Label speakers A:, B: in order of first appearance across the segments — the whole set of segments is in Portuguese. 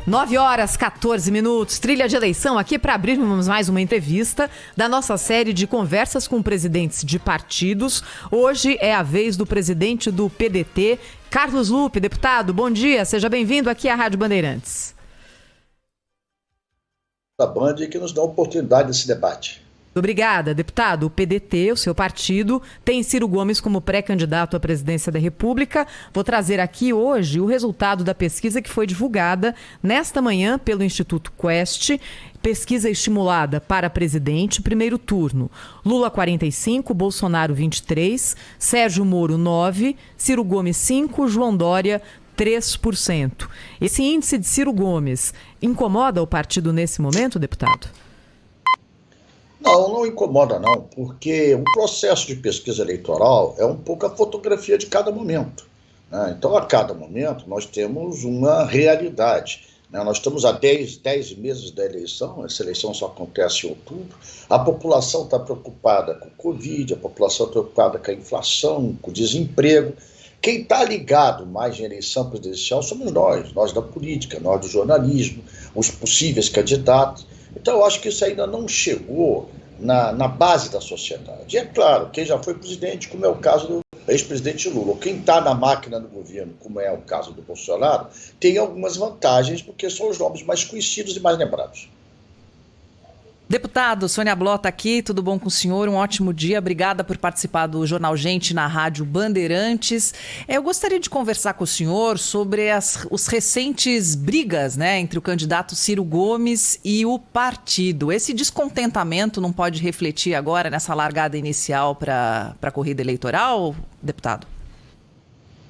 A: 9h14, trilha de eleição aqui para abrirmos mais uma entrevista da nossa série de conversas com presidentes de partidos. Hoje é a vez do presidente do PDT, Carlos Lupe. Deputado, bom dia, seja bem-vindo aqui à Rádio Bandeirantes.
B: Da Band que nos dá a oportunidade desse debate.
A: Obrigada, deputado. O PDT, o seu partido, tem Ciro Gomes como pré-candidato à presidência da República. Vou trazer aqui hoje o resultado da pesquisa que foi divulgada nesta manhã pelo Instituto Quest. Pesquisa estimulada para presidente, primeiro turno. Lula 45, Bolsonaro 23, Sérgio Moro 9, Ciro Gomes 5, João Dória 3%. Esse índice de Ciro Gomes incomoda o partido nesse momento, deputado?
B: Não incomoda não, porque o processo de pesquisa eleitoral é um pouco a fotografia de cada momento, né? Então, a cada momento, nós temos uma realidade, né? Nós estamos há 10 meses da eleição, essa eleição só acontece em outubro, a população está preocupada com o Covid, a população está preocupada com a inflação, com o desemprego. Quem está ligado mais em eleição presidencial somos nós da política, nós do jornalismo, os possíveis candidatos. Então, eu acho que isso ainda não chegou na base da sociedade. E é claro, quem já foi presidente, como é o caso do ex-presidente Lula, ou quem está na máquina do governo, como é o caso do Bolsonaro, tem algumas vantagens, porque são os nomes mais conhecidos e mais lembrados.
A: Deputado, Sônia Blota aqui, tudo bom com o senhor? Um ótimo dia, obrigada por participar do Jornal Gente na Rádio Bandeirantes. Eu gostaria de conversar com o senhor sobre os recentes brigas, né, entre o candidato Ciro Gomes e o partido. Esse descontentamento não pode refletir agora nessa largada inicial para a corrida eleitoral, deputado?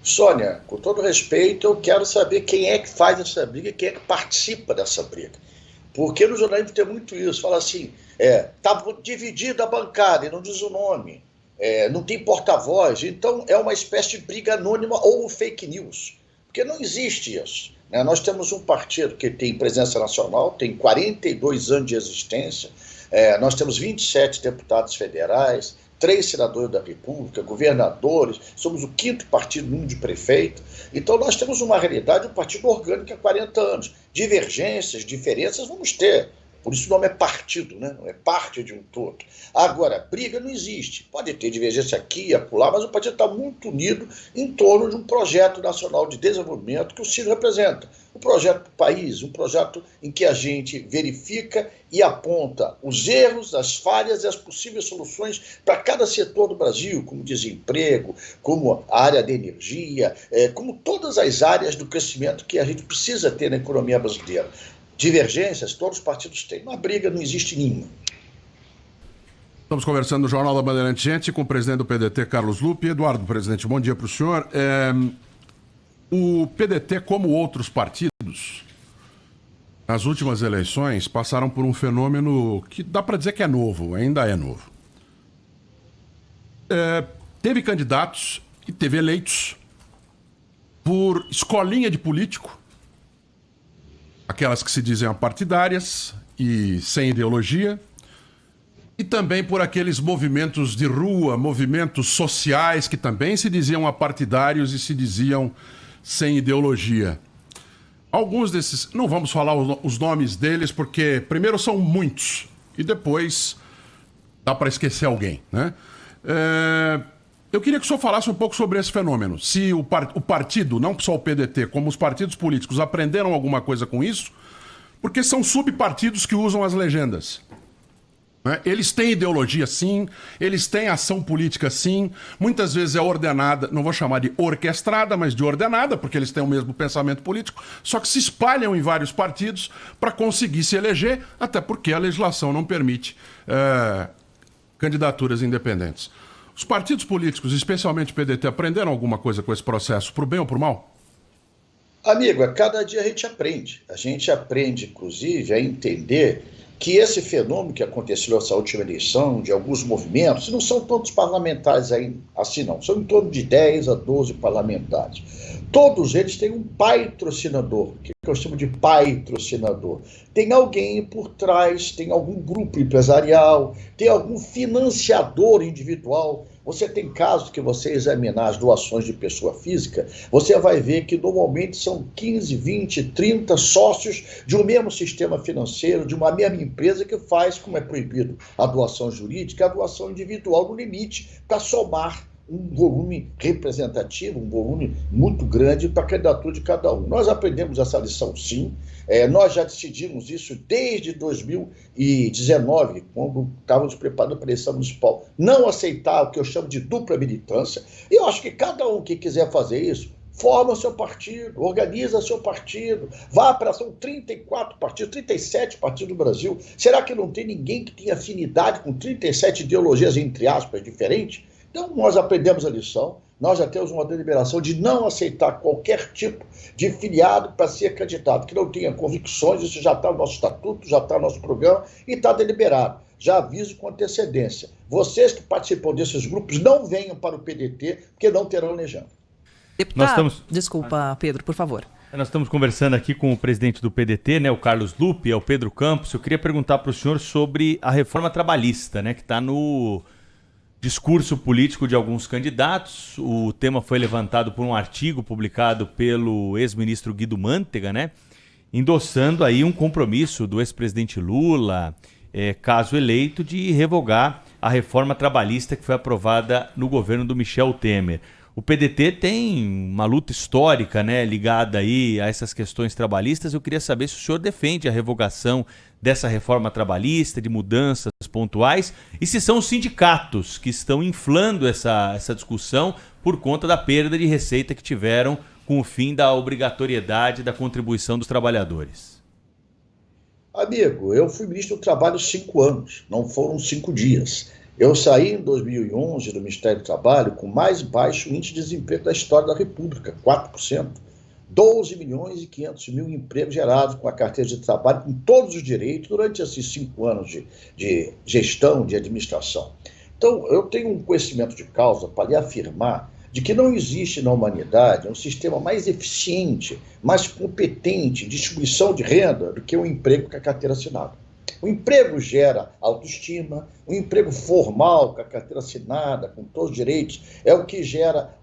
B: Sônia, com todo respeito, eu quero saber quem é que faz essa briga, quem é que participa dessa briga. Porque no jornalismo tem muito isso, fala assim, está dividida a bancada e não diz o nome, não tem porta-voz, então é uma espécie de briga anônima ou fake news, porque não existe isso, né? Nós temos um partido que tem presença nacional, tem 42 anos de existência, nós temos 27 deputados federais, 3 senadores da República, governadores, somos o 5º partido no número de prefeito. Então nós temos uma realidade, um partido orgânico há 40 anos. Divergências, diferenças vamos ter. Por isso o nome é partido, né? Não é parte de um todo. Agora, briga não existe. Pode ter divergência aqui e acolá, mas o partido está muito unido em torno de um projeto nacional de desenvolvimento que o Ciro representa. Um projeto para o país, um projeto em que a gente verifica e aponta os erros, as falhas e as possíveis soluções para cada setor do Brasil, como desemprego, como a área da energia, como todas as áreas do crescimento que a gente precisa ter na economia brasileira. Divergências, todos os partidos têm. Uma briga não existe nenhuma.
C: Estamos conversando no Jornal da Bandeirantes Gente com o presidente do PDT, Carlos Lupe. Eduardo, presidente, bom dia para o senhor. O PDT, como outros partidos, nas últimas eleições, passaram por um fenômeno que dá para dizer que é novo, ainda é novo. Teve candidatos e teve eleitos por escolinha de político, aquelas que se dizem apartidárias e sem ideologia, e também por aqueles movimentos de rua, movimentos sociais que também se diziam apartidários e se diziam sem ideologia. Alguns desses, não vamos falar os nomes deles, porque primeiro são muitos e depois dá para esquecer alguém, né? Eu queria que o senhor falasse um pouco sobre esse fenômeno. Se o partido, não só o PDT, como os partidos políticos aprenderam alguma coisa com isso, porque são subpartidos que usam as legendas. Né? Eles têm ideologia, sim, eles têm ação política, sim, muitas vezes é ordenada, não vou chamar de orquestrada, mas de ordenada, porque eles têm o mesmo pensamento político, só que se espalham em vários partidos para conseguir se eleger, até porque a legislação não permite candidaturas independentes. Os partidos políticos, especialmente o PDT, aprenderam alguma coisa com esse processo, pro bem ou pro mal?
B: Amigo, a cada dia a gente aprende. A gente aprende, inclusive, a entender que esse fenômeno que aconteceu nessa última eleição, de alguns movimentos, não são todos parlamentares assim não, são em torno de 10 a 12 parlamentares. Todos eles têm um patrocinador, que eu chamo de patrocinador. Tem alguém por trás, tem algum grupo empresarial, tem algum financiador individual. Você tem casos que você examinar as doações de pessoa física, você vai ver que normalmente são 15, 20, 30 sócios de um mesmo sistema financeiro, de uma mesma empresa que faz, como é proibido a doação jurídica, a doação individual no limite para somar um volume representativo, um volume muito grande para a candidatura de cada um. Nós aprendemos essa lição, sim. Nós já decidimos isso desde 2019, quando estávamos preparando para a eleição municipal. Não aceitar o que eu chamo de dupla militância. E eu acho que cada um que quiser fazer isso, forma seu partido, organiza seu partido, vá para... São 34 partidos, 37 partidos do Brasil. Será que não tem ninguém que tenha afinidade com 37 ideologias, entre aspas, diferentes? Então, nós aprendemos a lição, nós já temos uma deliberação de não aceitar qualquer tipo de filiado para ser candidato, que não tenha convicções, isso já está no nosso estatuto, já está no nosso programa e está deliberado. Já aviso com antecedência. Vocês que participam desses grupos não venham para o PDT, porque não terão legenda.
A: Deputado, Desculpa, Pedro, por favor.
D: Nós estamos conversando aqui com o presidente do PDT, né, o Carlos Lupe, o Pedro Campos. Eu queria perguntar para o senhor sobre a reforma trabalhista, né, que está no discurso político de alguns candidatos. O tema foi levantado por um artigo publicado pelo ex-ministro Guido Mantega, né, endossando aí um compromisso do ex-presidente Lula, caso eleito, de revogar a reforma trabalhista que foi aprovada no governo do Michel Temer. O PDT tem uma luta histórica, né, ligada aí a essas questões trabalhistas. Eu queria saber se o senhor defende a revogação dessa reforma trabalhista, de mudanças pontuais, e se são os sindicatos que estão inflando essa discussão por conta da perda de receita que tiveram com o fim da obrigatoriedade da contribuição dos trabalhadores.
B: Amigo, eu fui ministro do Trabalho 5 anos, não foram 5 dias. Eu saí em 2011 do Ministério do Trabalho com o mais baixo índice de desemprego da história da República, 4%. 12 milhões e 500 mil empregos gerados com a carteira de trabalho, com todos os direitos, durante esses 5 anos de gestão, de administração. Então, eu tenho um conhecimento de causa para lhe afirmar de que não existe na humanidade um sistema mais eficiente, mais competente em distribuição de renda do que o emprego com a carteira assinada. O emprego gera autoestima, o emprego formal, com a carteira assinada, com todos os direitos, é o que gera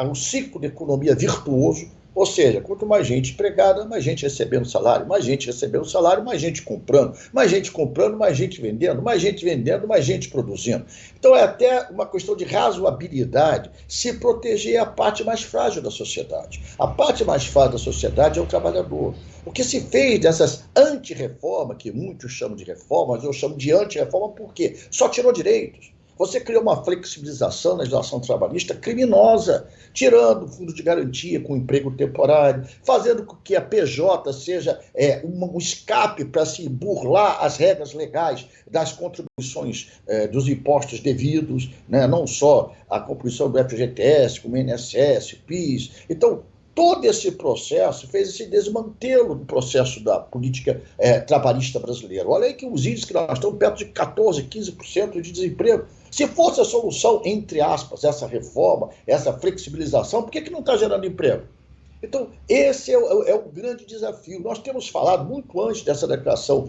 B: um ciclo de economia virtuoso, ou seja, quanto mais gente empregada, mais gente recebendo salário, mais gente recebendo salário, mais gente comprando, mais gente vendendo, mais gente produzindo. Então é até uma questão de razoabilidade se proteger a parte mais frágil da sociedade. A parte mais frágil da sociedade é o trabalhador. O que se fez dessas anti-reformas, que muitos chamam de reforma, mas eu chamo de anti-reforma porque só tirou direitos. Você criou uma flexibilização na legislação trabalhista criminosa, tirando o fundo de garantia com emprego temporário, fazendo com que a PJ seja um escape para se burlar as regras legais das contribuições dos impostos devidos, né? Não só a contribuição do FGTS, como o INSS, PIS. Então, todo esse processo fez esse desmantelo do processo da política trabalhista brasileira. Olha aí que os índices que nós estamos perto de 14%, 15% de desemprego. Se fosse a solução, entre aspas, essa reforma, essa flexibilização, por que não está gerando emprego? Então, esse é o grande desafio. Nós temos falado muito antes dessa declaração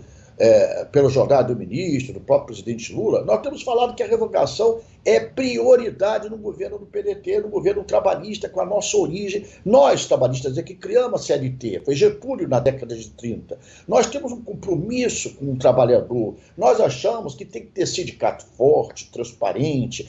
B: pelo jornal do ministro, do próprio presidente Lula, nós temos falado que a revogação é prioridade no governo do PDT, no governo trabalhista, com a nossa origem. Nós, trabalhistas, é que criamos a CLT, foi Getúlio na década de 30. Nós temos um compromisso com o trabalhador. Nós achamos que tem que ter sindicato forte, transparente,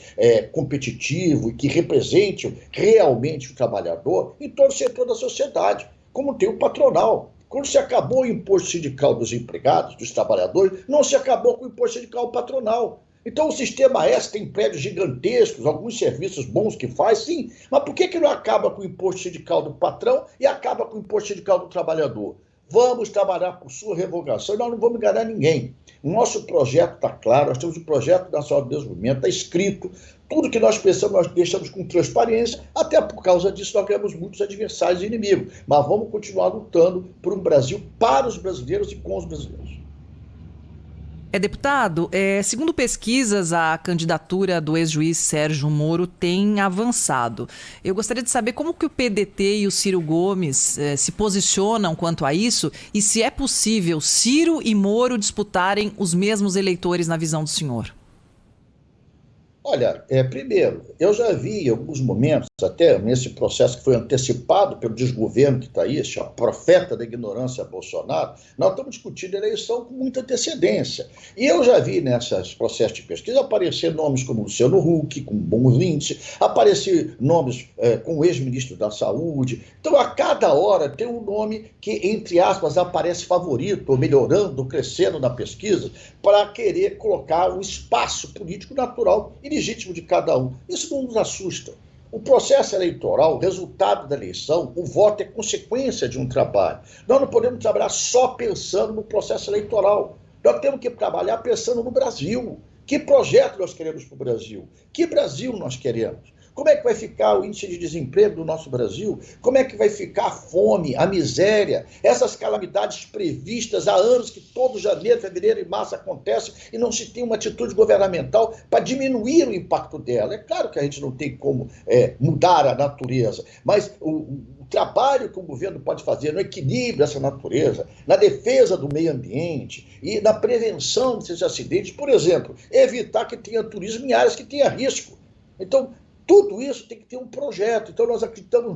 B: competitivo e que represente realmente o trabalhador em todo o setor da sociedade, como tem o patronal. Quando se acabou o imposto sindical dos empregados, dos trabalhadores, não se acabou com o imposto sindical patronal. Então o sistema S tem prédios gigantescos, alguns serviços bons que faz, sim, mas por que não acaba com o imposto sindical do patrão e acaba com o imposto sindical do trabalhador? Vamos trabalhar por sua revogação e nós não vamos enganar ninguém. O nosso projeto está claro, nós temos o projeto nacional de desenvolvimento, está escrito, tudo que nós pensamos nós deixamos com transparência, até por causa disso nós criamos muitos adversários e inimigos, mas vamos continuar lutando por um Brasil para os brasileiros e com os brasileiros.
A: Deputado, segundo pesquisas, a candidatura do ex-juiz Sérgio Moro tem avançado. Eu gostaria de saber como que o PDT e o Ciro Gomes se posicionam quanto a isso e se é possível Ciro e Moro disputarem os mesmos eleitores na visão do senhor.
B: Olha, primeiro, eu já vi em alguns momentos, até nesse processo que foi antecipado pelo desgoverno que está aí, esse profeta da ignorância Bolsonaro, nós estamos discutindo a eleição com muita antecedência. E eu já vi nesses processos de pesquisa aparecer nomes como Luciano Huck, com bons índices, aparecer nomes com o ex-ministro da Saúde. Então, a cada hora tem um nome que, entre aspas, aparece favorito, ou melhorando, crescendo na pesquisa, para querer colocar um espaço político natural e legítimo de cada um. Isso não nos assusta. O processo eleitoral, o resultado da eleição, o voto é consequência de um trabalho. Nós não podemos trabalhar só pensando no processo eleitoral. Nós temos que trabalhar pensando no Brasil. Que projeto nós queremos para o Brasil? Que Brasil nós queremos? Como é que vai ficar o índice de desemprego do nosso Brasil? Como é que vai ficar a fome, a miséria, essas calamidades previstas há anos que todo janeiro, fevereiro e março acontecem e não se tem uma atitude governamental para diminuir o impacto dela? É claro que a gente não tem como mudar a natureza, mas o trabalho que o governo pode fazer no equilíbrio dessa natureza, na defesa do meio ambiente e na prevenção desses acidentes, por exemplo, evitar que tenha turismo em áreas que tenha risco. Então, tudo isso tem que ter um projeto. Então, nós acreditamos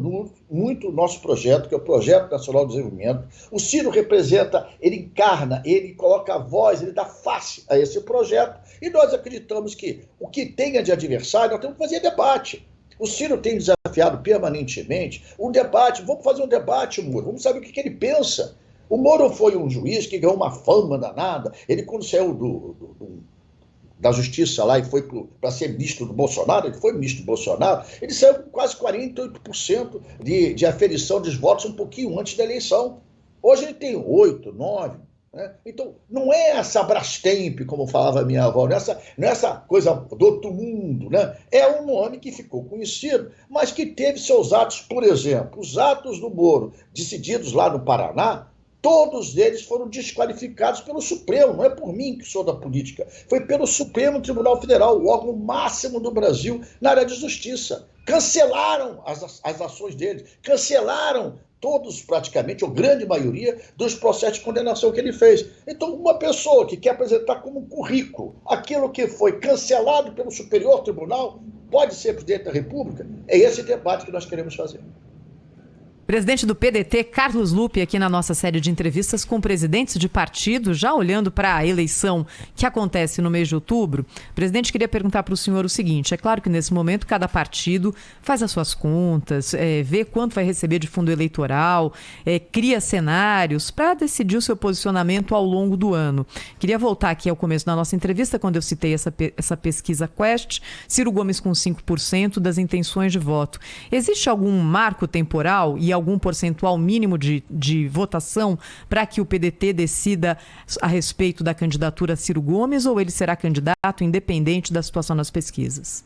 B: muito no nosso projeto, que é o Projeto Nacional de Desenvolvimento. O Ciro representa, ele encarna, ele coloca a voz, ele dá face a esse projeto. E nós acreditamos que o que tenha de adversário, nós temos que fazer debate. O Ciro tem desafiado permanentemente um debate. Vamos fazer um debate, Moro. Vamos saber o que ele pensa. O Moro foi um juiz que ganhou uma fama danada. Ele, quando saiu da justiça lá e foi para ser ministro do Bolsonaro, ele foi ministro do Bolsonaro, ele saiu com quase 48% de aferição dos votos um pouquinho antes da eleição. Hoje ele tem 8, 9%. Né? Então, não é essa Brastemp, como falava a minha avó, não é essa coisa do outro mundo. Né? É um nome que ficou conhecido, mas que teve seus atos, por exemplo, os atos do Moro, decididos lá no Paraná, todos eles foram desqualificados pelo Supremo, não é por mim que sou da política, foi pelo Supremo Tribunal Federal, o órgão máximo do Brasil na área de justiça. Cancelaram as ações deles, cancelaram todos praticamente, ou grande maioria, dos processos de condenação que ele fez. Então, uma pessoa que quer apresentar como currículo aquilo que foi cancelado pelo Superior Tribunal, pode ser presidente da República? É esse debate que nós queremos fazer.
A: Presidente do PDT, Carlos Lupe, aqui na nossa série de entrevistas com presidentes de partido, já olhando para a eleição que acontece no mês de outubro. Presidente, queria perguntar para o senhor o seguinte: é claro que nesse momento cada partido faz as suas contas, vê quanto vai receber de fundo eleitoral, cria cenários para decidir o seu posicionamento ao longo do ano. Queria voltar aqui ao começo da nossa entrevista, quando eu citei essa pesquisa Quest, Ciro Gomes com 5% das intenções de voto. Existe algum marco temporal e algum percentual mínimo de votação para que o PDT decida a respeito da candidatura Ciro Gomes, ou ele será candidato independente da situação nas pesquisas?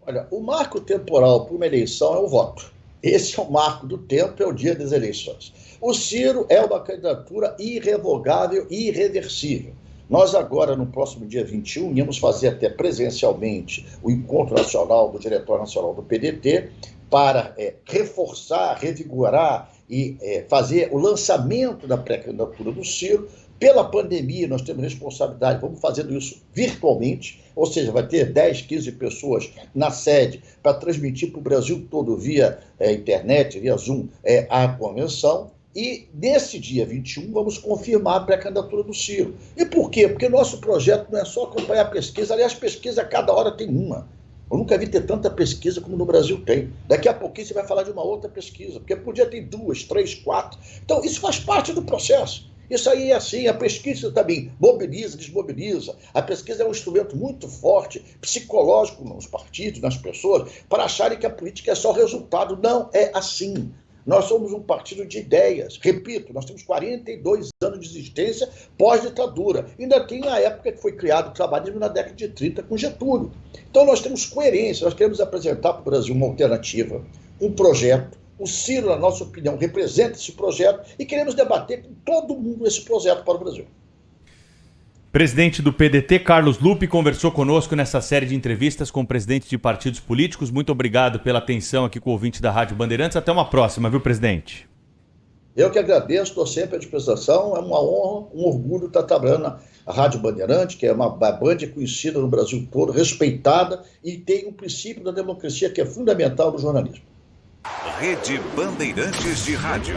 B: Olha, o marco temporal para uma eleição é o voto. Esse é o marco do tempo, é o dia das eleições. O Ciro é uma candidatura irrevogável e irreversível. Nós agora, no próximo dia 21, íamos fazer até presencialmente o encontro nacional do Diretório Nacional do PDT, para reforçar, revigorar e fazer o lançamento da pré-candidatura do Ciro. Pela pandemia, nós temos responsabilidade, vamos fazendo isso virtualmente, ou seja, vai ter 10, 15 pessoas na sede para transmitir para o Brasil todo via internet, via Zoom, a convenção. E nesse dia 21 vamos confirmar a pré-candidatura do Ciro. E por quê? Porque nosso projeto não é só acompanhar a pesquisa, aliás, pesquisa a cada hora tem uma. Eu nunca vi ter tanta pesquisa como no Brasil tem. Daqui a pouquinho você vai falar de uma outra pesquisa, porque podia ter 2, 3, 4. Então, isso faz parte do processo. Isso aí é assim, a pesquisa também mobiliza, desmobiliza. A pesquisa é um instrumento muito forte, psicológico nos partidos, nas pessoas, para acharem que a política é só resultado. Não é assim. Nós somos um partido de ideias. Repito, nós temos 42 anos de existência pós-ditadura. Ainda tem a época que foi criado o trabalhismo na década de 30 com Getúlio. Então nós temos coerência, nós queremos apresentar para o Brasil uma alternativa, um projeto. O Ciro, na nossa opinião, representa esse projeto e queremos debater com todo mundo esse projeto para o Brasil.
D: Presidente do PDT, Carlos Lupe, conversou conosco nessa série de entrevistas com presidentes de partidos políticos. Muito obrigado pela atenção aqui com o ouvinte da Rádio Bandeirantes. Até uma próxima, viu, presidente?
B: Eu que agradeço, estou sempre à disposição. É uma honra, um orgulho estar trabalhando a Rádio Bandeirante, que é uma band conhecida no Brasil todo, respeitada, e tem um princípio da democracia que é fundamental no jornalismo.
E: Rede Bandeirantes de Rádio.